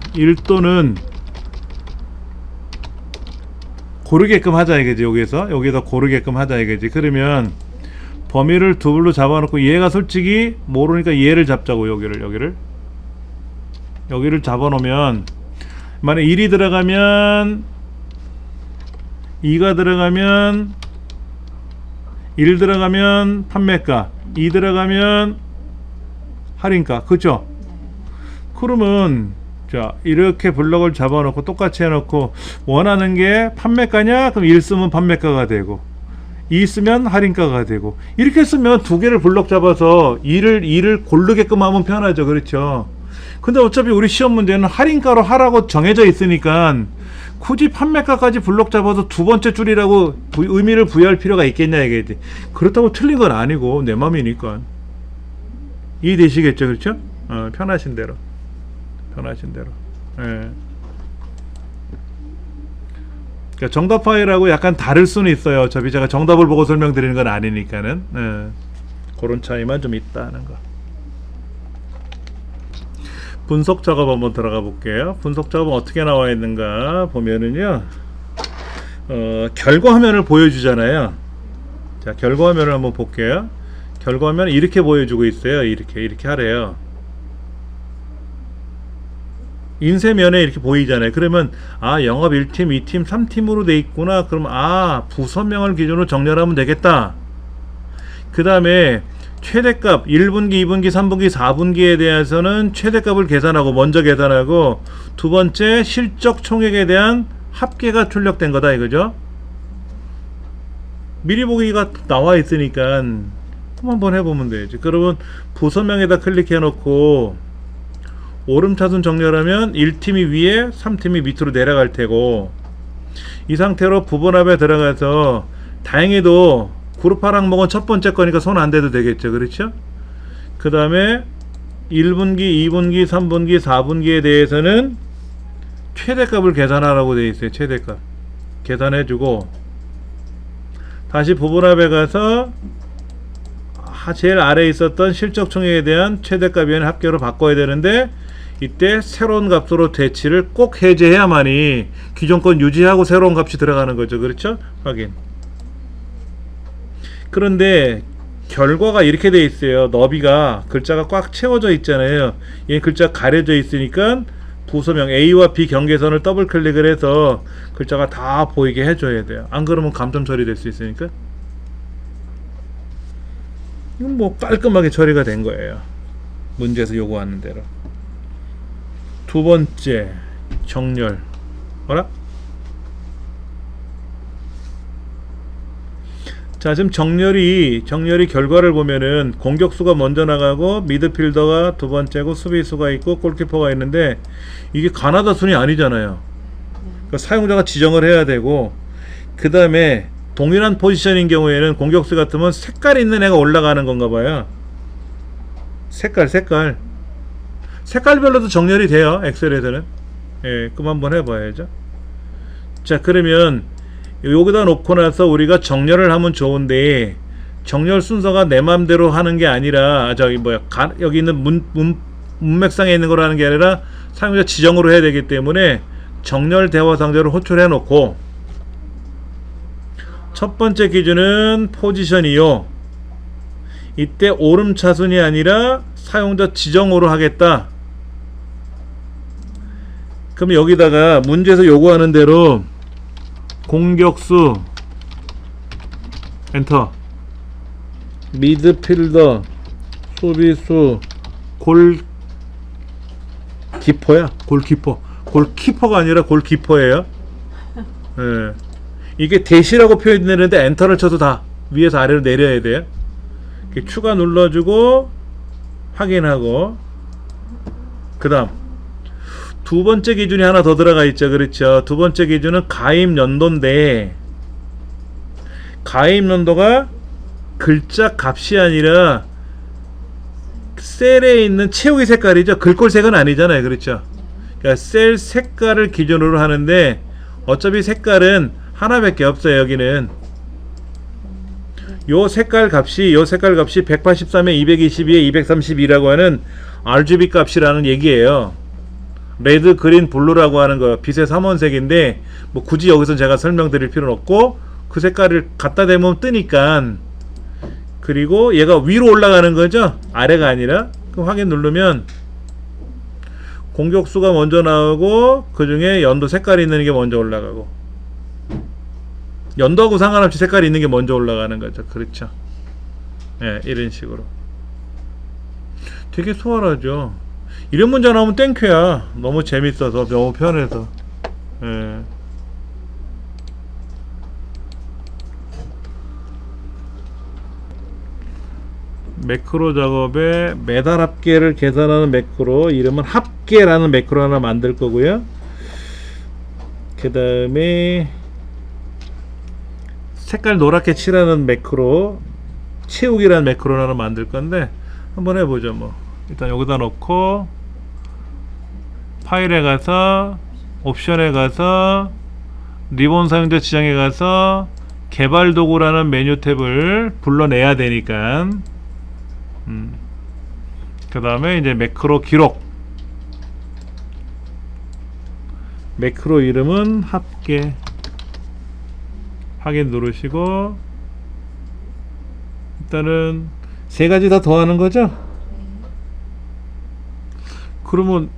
Speaker 1: 고르게끔 하자 이거지. 여기서 고르게끔 하자 이거지. 그러면 범위를 두블로 잡아놓고, 얘가 솔직히 모르니까 얘를 잡자고. 여기를 잡아놓으면, 만약 1이 들어가면 2가 들어가면 1 들어가면 판매가, 2 들어가면 할인가. 그죠? 그러면 자 이렇게 블럭을 잡아놓고 똑같이 해놓고, 원하는 게 판매가냐? 그럼 1 쓰면 판매가가 되고, 2 쓰면 할인가가 되고, 이렇게 쓰면 두 개를 블럭 잡아서 2를 고르게끔 하면 편하죠. 그렇죠? 근데 어차피 우리 시험 문제는 할인가로 하라고 정해져 있으니까 굳이 판매가까지 블럭 잡아서 두 번째 줄이라고 의미를 부여할 필요가 있겠냐 이게. 그렇다고 틀린 건 아니고 내 맘이니까. 이해되시겠죠? 그렇죠? 편하신 대로. 예. 그러니까 정답 파일하고 약간 다를 수는 있어요. 어차피 제가 정답을 보고 설명드리는 건 아니니까는. 예. 그런 차이만 좀 있다는 거. 분석 작업 한번 들어가 볼게요. 분석 작업은 어떻게 나와 있는가 보면은요, 결과 화면을 보여주잖아요. 자, 결과 화면을 한번 볼게요. 결과 화면은 이렇게 보여주고 있어요. 이렇게 하래요. 인쇄면에 이렇게 보이잖아요. 그러면 아 영업 1팀, 2팀, 3팀으로 돼 있구나. 그럼 아 부서명을 기준으로 정렬하면 되겠다. 그 다음에 최대값 1분기, 2분기, 3분기, 4분기에 대해서는 최대값을 계산하고 먼저 계산하고 두 번째 실적 총액에 대한 합계가 출력된 거다 이거죠. 미리 보기가 나와 있으니까 한번 해보면 되지. 그러면 부서명에다 클릭해 놓고 오름차순 정렬하면 1팀이 위에 3팀이 밑으로 내려갈 테고, 이 상태로 부분합에 들어가서 다행히도 그룹화 항목은 첫 번째 거니까 손 안 대도 되겠죠. 그렇죠? 그 다음에 1분기, 2분기, 3분기, 4분기에 대해서는 최대값을 계산하라고 되어 있어요. 최대값 계산해주고 다시 부분합에 가서 제일 아래에 있었던 실적 총액에 대한 최대값이면 합계로 바꿔야 되는데, 이때 새로운 값으로 대치를 꼭 해제해야만이 기존 건 유지하고 새로운 값이 들어가는 거죠. 그렇죠? 확인. 그런데 결과가 이렇게 돼 있어요. 너비가 글자가 꽉 채워져 있잖아요. 얘 글자 가려져 있으니까 부서명 A와 B 경계선을 더블 클릭을 해서 글자가 다 보이게 해줘야 돼요. 안 그러면 감점 처리될 수 있으니까. 이건 뭐 깔끔하게 처리가 된 거예요. 문제에서 요구하는 대로. 두 번째 정렬. 어라? 자, 지금 정렬이 결과를 보면은 공격수가 먼저 나가고 미드필더가 두 번째고 수비수가 있고 골키퍼가 있는데, 이게 가나다 순이 아니잖아요. 그러니까 사용자가 지정을 해야 되고, 그 다음에 동일한 포지션인 경우에는 공격수 같으면 색깔 있는 애가 올라가는 건가 봐요. 색깔별로도 정렬이 돼요. 엑셀에서는. 예, 그럼 한번 해봐야죠. 자, 그러면 여기다 놓고 나서 우리가 정렬을 하면 좋은데, 정렬 순서가 내 맘대로 하는 게 아니라 여기 있는 문맥상에 있는 거로 하는 게 아니라 사용자 지정으로 해야 되기 때문에 정렬 대화 상자를 호출해 놓고, 첫 번째 기준은 포지션이요. 이때 오름차순이 아니라 사용자 지정으로 하겠다. 그럼 여기다가 문제에서 요구하는 대로 공격수 엔터, 미드필더, 수비수, 골키퍼가 아니라 골키퍼예요. 예. 이게 대시라고 표현되는데 엔터를 쳐도 다 위에서 아래로 내려야 돼요. 이렇게 추가 눌러주고 확인하고, 그 다음 두 번째 기준이 하나 더 들어가 있죠. 그렇죠? 두 번째 기준은 가입 연도인데, 가입 연도가 글자 값이 아니라 셀에 있는 채우기 색깔이죠. 글꼴색은 아니잖아요. 그렇죠? 그러니까 셀 색깔을 기준으로 하는데, 어차피 색깔은 하나밖에 없어요. 여기는 요 색깔 값이 183에 222에 232라고 하는 RGB 값이라는 얘기예요. 레드, 그린, 블루라고 하는 거 빛의 삼원색인데, 뭐 굳이 여기서 제가 설명드릴 필요는 없고, 그 색깔을 갖다 대면 뜨니까. 그리고 얘가 위로 올라가는 거죠, 아래가 아니라. 그럼 확인 누르면 공격수가 먼저 나오고, 그 중에 연도 색깔이 있는 게 먼저 올라가고, 연도하고 상관없이 색깔이 있는 게 먼저 올라가는 거죠. 그렇죠? 예, 이런 식으로 되게 수월하죠. 이런 문제 나오면 땡큐야. 너무 재밌어서, 너무 편해서. 예. 매크로 작업에 매달 합계를 계산하는 매크로, 이름은 합계라는 매크로 하나 만들 거고요. 그 다음에 색깔 노랗게 칠하는 매크로, 채우기라는 매크로 하나 만들 건데, 한번 해보죠. 뭐 일단 여기다 놓고 파일에 가서 옵션에 가서 리본 사용자 지정에 가서 개발 도구라는 메뉴 탭을 불러내야 되니까, 그 다음에 이제 매크로 기록, 매크로 이름은 합계, 확인 누르시고, 일단은 세 가지 다 더하는 거죠. 그러면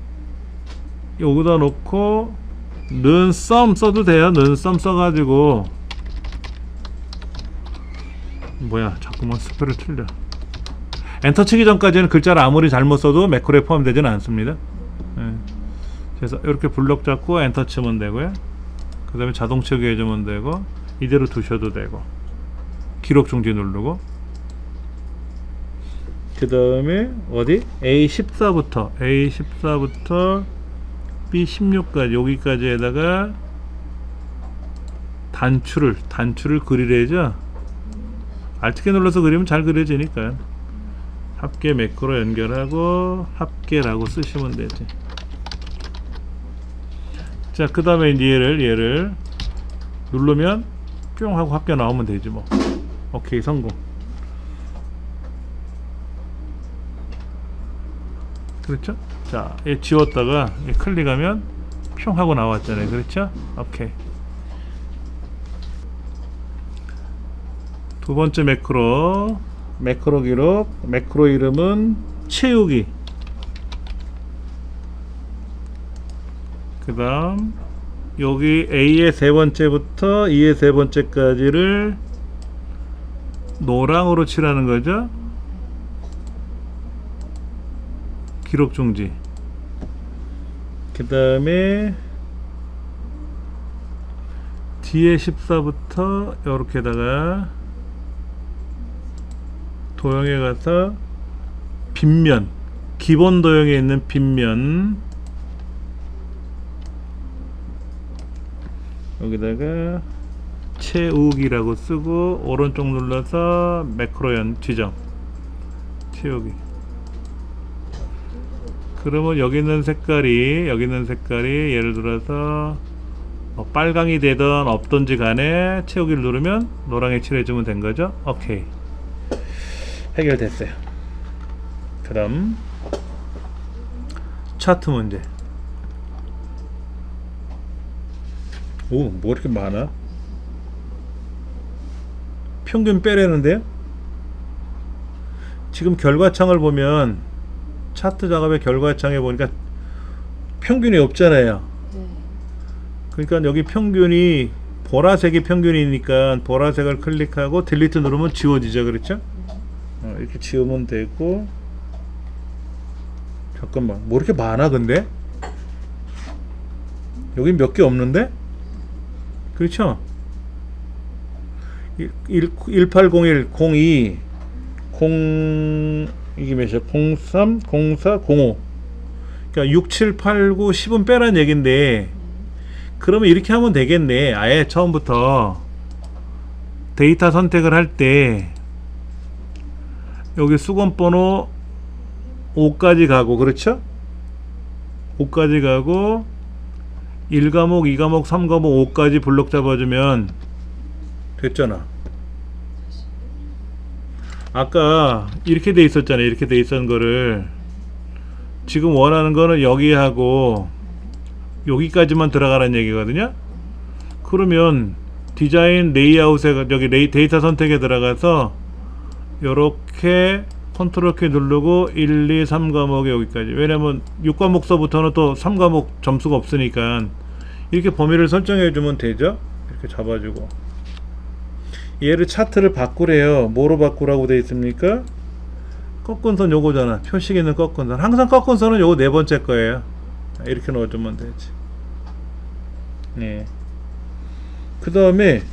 Speaker 1: 여기다 놓고 는 썸 써도 돼요. 는 썸 써가지고 뭐야 자꾸만 스펠을 틀려. 엔터 치기 전까지는 글자를 아무리 잘못 써도 매크로에 포함되지는 않습니다. 예. 그래서 이렇게 블럭 잡고 엔터 치면 되고요. 그 다음에 자동 채우기 해주면 되고 이대로 두셔도 되고 기록 중지 누르고 그 다음에 어디? A14부터 B16까지 여기까지에다가 단추를 그리래죠. Alt키 눌러서 그리면 잘 그려지니까 합계 매크로 연결하고 합계라고 쓰시면 되지. 자, 그 다음에 이제 얘를 누르면 뿅 하고 합계 나오면 되지 뭐. 오케이, 성공. 그렇죠? 자, 얘 지웠다가 얘 클릭하면 뿅 하고 나왔잖아요. 그렇죠? 오케이. 두 번째 매크로 기록, 매크로 이름은 채우기. 그 다음 여기 A의 세 번째부터 E의 세 번째까지를 노랑으로 칠하는 거죠. 기록 중지. 그 다음에 뒤에 14부터 이렇게다가 도형에 가서 빗면, 기본 도형에 있는 빗면 여기다가 채우기라고 쓰고 오른쪽 눌러서 매크로 지정 채우기. 그러면 여기 있는 색깔이 예를 들어서 빨강이 되던 없던지 간에 채우기를 누르면 노랑에 칠해주면 된 거죠. 오케이, 해결됐어요. 그 다음 차트 문제. 오, 뭐 이렇게 많아? 평균 빼라는데요? 지금 결과창을 보면 차트 작업의 결과창에 보니까 평균이 없잖아요.
Speaker 2: 네.
Speaker 1: 그러니까 여기 평균이 보라색이 평균이니까 보라색을 클릭하고 딜리트 누르면 지워지죠. 그렇죠? 이렇게 지우면 되고. 잠깐만, 뭐 이렇게 많아 근데? 여기 몇 개 없는데? 그렇죠? 1801, 02, 0 이게 몇이야? 03, 04, 05. 그러니까 6, 7, 8, 9, 10은 빼란 얘긴데, 그러면 이렇게 하면 되겠네. 아예 처음부터 데이터 선택을 할 때 여기 수건번호 5까지 가고, 그렇죠? 5까지 가고 1과목, 2과목, 3과목, 5까지 블록 잡아주면 됐잖아. 아까 이렇게 돼 있었잖아요. 이렇게 돼 있었던 거를 지금 원하는 거는 여기하고 여기까지만 들어가라는 얘기거든요. 그러면 디자인 레이아웃에 여기 데이터 선택에 들어가서 요렇게 컨트롤 키 누르고 1, 2, 3과목에 여기까지. 왜냐면 6과목서부터는 또 3과목 점수가 없으니까 이렇게 범위를 설정해 주면 되죠. 이렇게 잡아주고 얘를 차트를 바꾸래요. 뭐로 바꾸라고 되어 있습니까? 꺾은 선 요거잖아. 표식 있는 꺾은 선. 항상 꺾은 선은 요거 네 번째 거예요. 이렇게 넣어주면 되지. 네. 그 다음에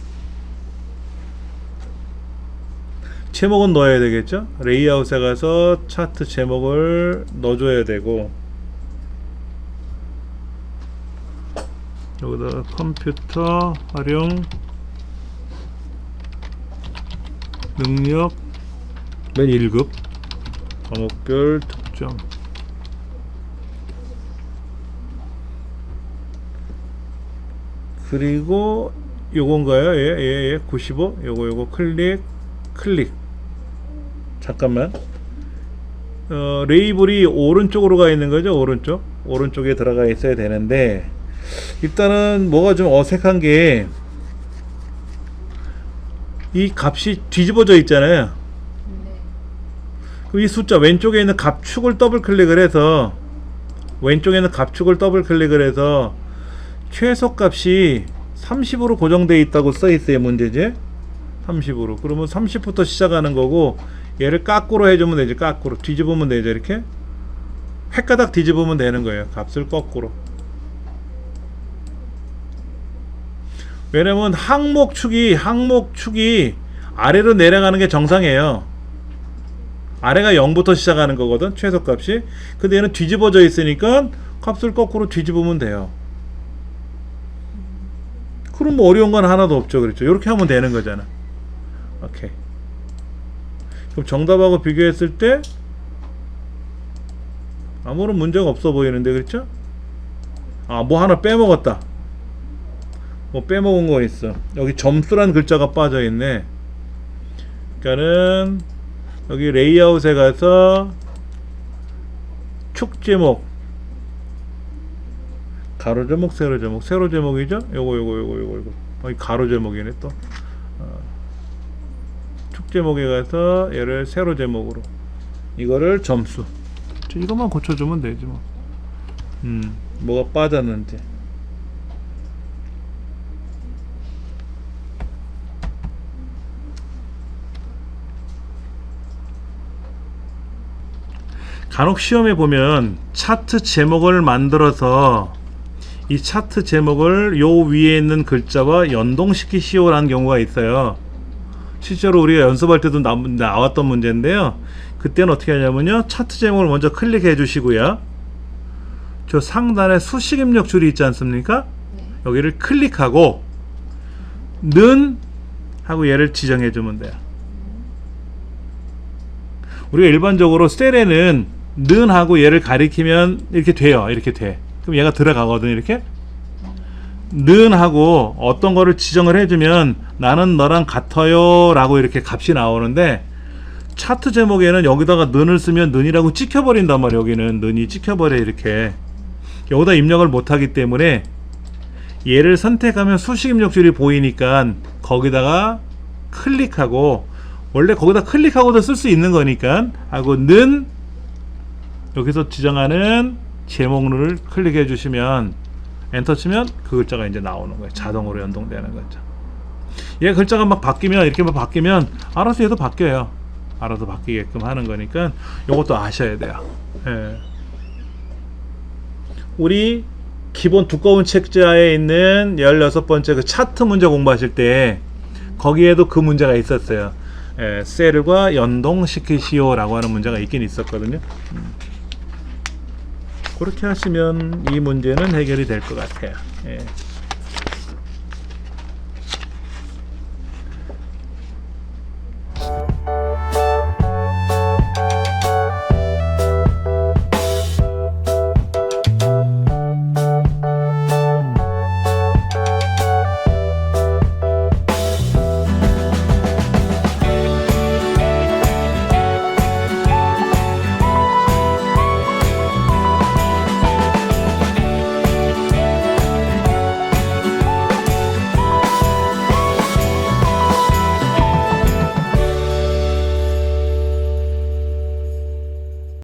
Speaker 1: 제목은 넣어야 되겠죠. 레이아웃에 가서 차트 제목을 넣어줘야 되고, 여기다 컴퓨터 활용 능력 맨 1급 과목별 특정. 그리고 요건가요? 예, 95. 요거 클릭. 잠깐만. 레이블이 오른쪽으로 가 있는 거죠. 오른쪽에 들어가 있어야 되는데, 일단은 뭐가 좀 어색한 게 이 값이 뒤집어져 있잖아요.
Speaker 2: 네.
Speaker 1: 그럼 이 숫자 왼쪽에 있는 값축을 더블 클릭을 해서 왼쪽에는 값축을 더블 클릭을 해서 최소값이 30으로 고정되어 있다고 써 있어요. 문제제 30으로. 그러면 30부터 시작하는 거고 얘를 까꾸로 해주면 되지. 까꾸로 뒤집으면 되죠. 이렇게 획가닥 뒤집으면 되는 거예요. 값을 거꾸로. 왜냐면 항목축이 아래로 내려가는 게 정상이에요. 아래가 0부터 시작하는 거거든, 최소값이. 근데 얘는 뒤집어져 있으니까 값을 거꾸로 뒤집으면 돼요. 그럼 뭐 어려운 건 하나도 없죠. 그렇죠? 이렇게 하면 되는 거잖아. 오케이. 그럼 정답하고 비교했을 때 아무런 문제가 없어 보이는데, 그렇죠? 아, 뭐 하나 빼먹었다. 뭐 빼먹은 거 있어. 여기 점수란 글자가 빠져 있네. 그러니까는 여기 레이아웃에 가서 축 제목, 가로 제목, 세로 제목, 세로 제목이죠? 요거. 여기 가로 제목이네 또. 축 제목에 가서 얘를 세로 제목으로, 이거를 점수. 이것만 고쳐주면 되지 뭐. 뭐가 빠졌는지. 간혹 시험에 보면 차트 제목을 만들어서 이 차트 제목을 요 위에 있는 글자와 연동시키시오라는 경우가 있어요. 실제로 우리가 연습할 때도 나왔던 문제인데요. 그때는 어떻게 하냐면요, 차트 제목을 먼저 클릭해 주시고요, 저 상단에 수식 입력 줄이 있지 않습니까? 여기를 클릭하고 는 하고 얘를 지정해 주면 돼요. 우리가 일반적으로 셀에는 는 하고 얘를 가리키면 이렇게 돼요. 이렇게 돼. 그럼 얘가 들어가거든. 이렇게 는 하고 어떤 거를 지정을 해주면 나는 너랑 같아요 라고 이렇게 값이 나오는데, 차트 제목에는 여기다가 는을 쓰면 는이라고 찍혀버린단 말이에요. 여기는 는이 찍혀버려. 이렇게 여기다 입력을 못하기 때문에 얘를 선택하면 수식 입력줄이 보이니까 거기다가 클릭하고, 원래 거기다 클릭하고도 쓸 수 있는 거니까 하고 는 여기서 지정하는 제목을 클릭해 주시면, 엔터 치면 그 글자가 이제 나오는 거예요. 자동으로 연동되는 거죠. 얘 글자가 막 바뀌면, 이렇게 막 바뀌면 알아서 얘도 바뀌어요. 알아서 바뀌게끔 하는 거니까 요것도 아셔야 돼요. 예. 우리 기본 두꺼운 책자에 있는 16번째 그 차트 문제 공부하실 때 거기에도 그 문제가 있었어요. 예, 셀과 연동시키시오 라고 하는 문제가 있긴 있었거든요. 그렇게 하시면 이 문제는 해결이 될 것 같아요. 예.